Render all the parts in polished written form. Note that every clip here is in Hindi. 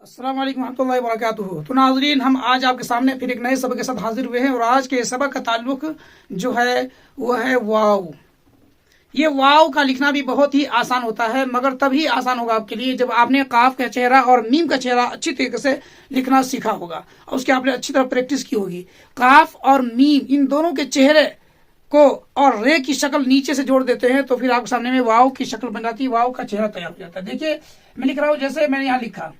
अस्सलाम वालेकुम रहमतुल्लाहि व बरकातुहू। तो नाज़रीन, हम आज आपके सामने फिर एक नए सबक के साथ हाजिर हुए हैं और आज के सबक का ताल्लुक जो है वो है वाव। ये वाव का लिखना भी बहुत ही आसान होता है, मगर तभी आसान होगा आपके लिए जब आपने काफ का चेहरा और मीम का चेहरा अच्छी तरीके से लिखना सीखा होगा और उसकी आपने अच्छी तरह प्रैक्टिस की होगी। काफ और मीम इन दोनों के चेहरे को और रे की शक्ल नीचे से जोड़ देते हैं तो फिर आपके सामने में वाव की शक्ल बन जाती है, वाव का चेहरा तैयार हो जाता है। देखिए मैं लिख रहा हूं, जैसे मैंने यहाँ लिखा,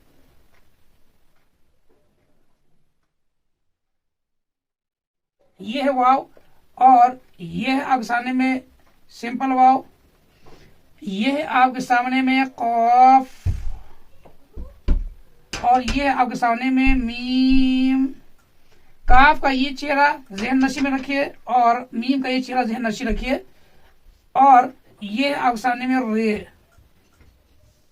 ये है वाव और ये है आपके सामने में सिंपल वाव, ये है आपके सामने में कॉफ और ये है आपके सामने में मीम। काफ का ये चेहरा ज़हन नशी में रखिए और मीम का ये चेहरा ज़हन नशी रखिए और ये आपके सामने में रे।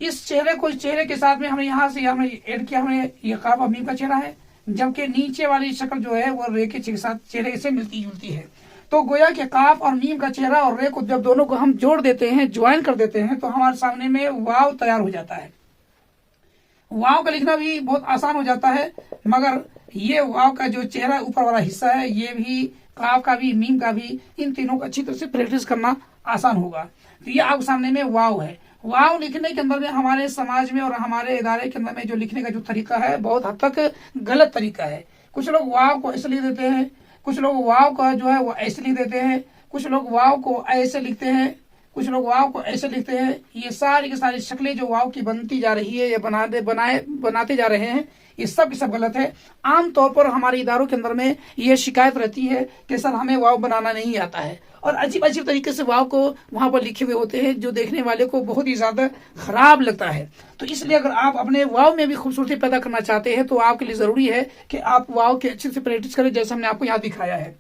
इस चेहरे के साथ में हमने यहाँ से ऐड किया, हमने ये काफ और मीम का चेहरा है, जबकि नीचे वाली शक्ल जो है वो रे के साथ चेहरे से मिलती जुलती है। तो गोया के काफ और मीम का चेहरा और रे को जब दोनों को हम जोड़ देते हैं, ज्वाइन कर देते हैं, तो हमारे सामने में वाव तैयार हो जाता है। वाव का लिखना भी बहुत आसान हो जाता है, मगर ये वाव का जो चेहरा ऊपर वाला हिस्सा है, ये भी काफ का भी मीम का भी, इन तीनों को अच्छी तरह से प्रैक्टिस करना आसान होगा। तो ये आपके सामने में वाव है। वाव लिखने के अंदर में हमारे समाज में और हमारे इदारे के अंदर में जो लिखने का जो तरीका है बहुत हद तक गलत तरीका है। कुछ लोग वाव को ऐसे लिख देते हैं, कुछ लोग वाव का जो है वो ऐसे लिख देते हैं, कुछ लोग वाव को ऐसे लिखते हैं, कुछ लोग वाव को ऐसे लिखते हैं। ये सारी की सारी शक्लें जो वाव की बनती जा रही है या बनाते जा रहे हैं, ये सब की सब गलत है। आम तौर पर हमारे इदारों के अंदर में ये शिकायत रहती है कि सर हमें वाव बनाना नहीं आता है और अजीब अजीब तरीके से वाव को वहां पर लिखे हुए होते हैं जो देखने वाले को बहुत ही ज्यादा खराब लगता है। तो इसलिए अगर आप अपने वाव में भी खूबसूरती पैदा करना चाहते हैं तो आपके लिए जरूरी है कि आप वाव की अच्छे से प्रैक्टिस करें, जैसे हमने आपको यहाँ दिखाया है।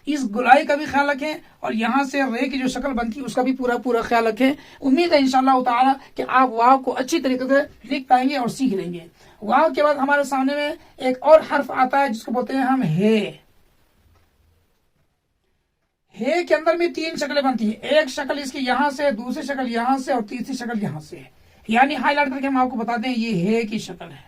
इस गुलाई का भी ख्याल रखें और यहाँ से रे की जो शक्ल बनती है उसका भी पूरा ख्याल रखें। उम्मीद है इंशाअल्लाह ताला कि आप वाव को अच्छी तरीके से लिख पाएंगे और सीख लेंगे। वाव के बाद हमारे सामने में एक और हर्फ आता है जिसको बोलते हैं हम हे। हे के अंदर में तीन शक्लें बनती है, एक शक्ल इसकी यहां से, दूसरी शक्ल यहां से और तीसरी शक्ल यहां से, यानी हाईलाइट करके हम आपको बताते हैं ये हे की शक्ल है।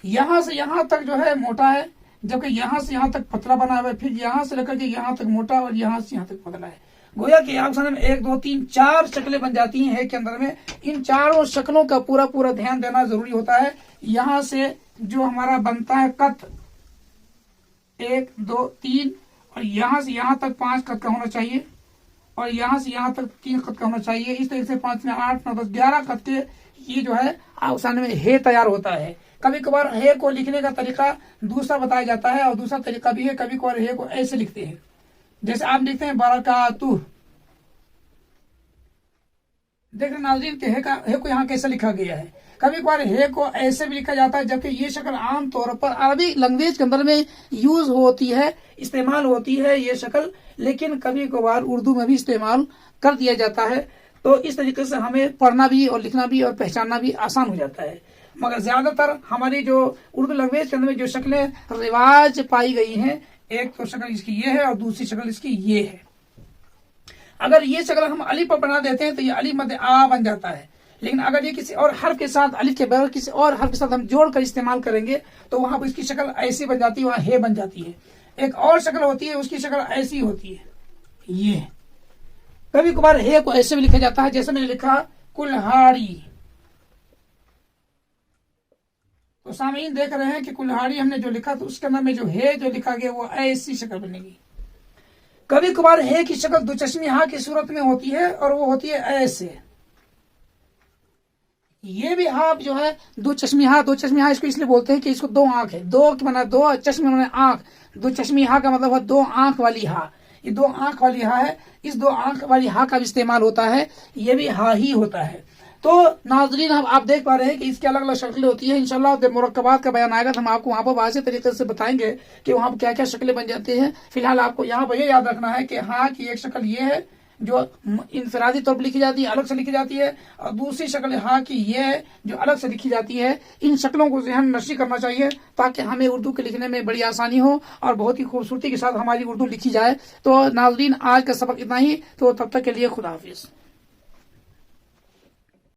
यहां से यहां तक जो है मोटा है, जबकि यहां से यहां तक पतला बना हुआ है, फिर यहां से लेकर के यहां तक मोटा और यहां से यहां तक पतला है। गोया कि आपके सामने में 1 2 3 4 शक्लें बन जाती हैं हे के अंदर में। इन चारों शक्लों का पूरा ध्यान देना जरूरी होता है। यहां से जो हमारा बनता है कत 1 2 3 और यहां से यहां तक 5 कत का होना चाहिए और यहां से यहां तक 3 कत का होना चाहिए। इस तरीके से 5 में 8 9 10 11 कत के ये जो है आपके सामने में हे तैयार होता है। कभी कभार हे को लिखने का तरीका दूसरा बताया जाता है और दूसरा तरीका भी है, कभी कभार हे को ऐसे लिखते हैं, जैसे आप लिखते हैं बरकातुह। देख रहे नाज़रीन कि हे को यहाँ कैसे लिखा गया है। कभी कभार हे को ऐसे भी लिखा जाता है, जबकि ये शक्ल आम तौर पर अरबी लैंग्वेज के अंदर में यूज होती है, इस्तेमाल होती है ये शक्ल, लेकिन कभी कभार उर्दू में भी इस्तेमाल कर दिया जाता है। तो इस तरीके से हमें पढ़ना भी और लिखना भी और पहचानना भी आसान हो जाता है। मगर ज्यादातर हमारी जो उर्दू लैंग्वेज के अंदर में जो शक्लें रिवाज पाई गई हैं, एक तो शक्ल इसकी ये है और दूसरी शक्ल इसकी ये है। अगर ये शक्ल हम अलिफ पर बना देते हैं तो ये अलिफ मध्य आ बन जाता है, लेकिन अगर ये किसी और हर्फ के साथ, अलिफ के बगैर किसी और हर्फ के साथ हम जोड़कर इस्तेमाल करेंगे तो वहां पर इसकी शक्ल ऐसी बन जाती है, वहां हे बन जाती है। एक और शक्ल होती है, उसकी शक्ल ऐसी होती है ये। कभी कभार हे को ऐसे भी लिखा जाता है, जैसे मैंने लिखा कुल्हाड़ी। तो सामीन देख रहे हैं कि कुल्हाड़ी हमने जो लिखा तो उसके अंदर में जो हे जो लिखा गया वो ऐसी शक्ल बनेगी। कभी कभार हे की शक्ल दो चश्मी हा की सूरत में होती है और वो होती है ऐसे। ये भी हा जो है दो चश्मी हा इसको इसलिए बोलते हैं कि इसको 2 आंख है, 2 की माना 2 चश्मे माने आंख, दो चश्मी हा का मतलब है 2 आंख वाली हा। ये 2 आंख वाली हा है, इस 2 आंख वाली हा का भी इस्तेमाल होता है, ये भी हा ही होता है। तो नाजरीन हम आप देख पा रहे हैं कि इसकी अलग अलग शक्लें होती है। इंशाल्लाह जब मुरक्कबात का बयान आएगा तो हम आपको वहां पर वाज़ेह तरीके से बताएंगे कि वहां पर क्या क्या शक्लें बन जाती हैं। फिलहाल आपको यहाँ पर ये याद रखना है कि हाँ की एक शक्ल ये है जो इंफरादी तौर पर लिखी जाती है, अलग से लिखी जाती है, और दूसरी शक्ल हाँ की ये है जो अलग से लिखी जाती है। इन शक्लों को ज़हन नशी करना चाहिए ताकि हमें उर्दू के लिखने में बड़ी आसानी हो और बहुत ही खूबसूरती के साथ हमारी उर्दू लिखी जाए। तो नाजरीन आज का सबक इतना ही, तो तब तक के लिए खुदा हाफिज।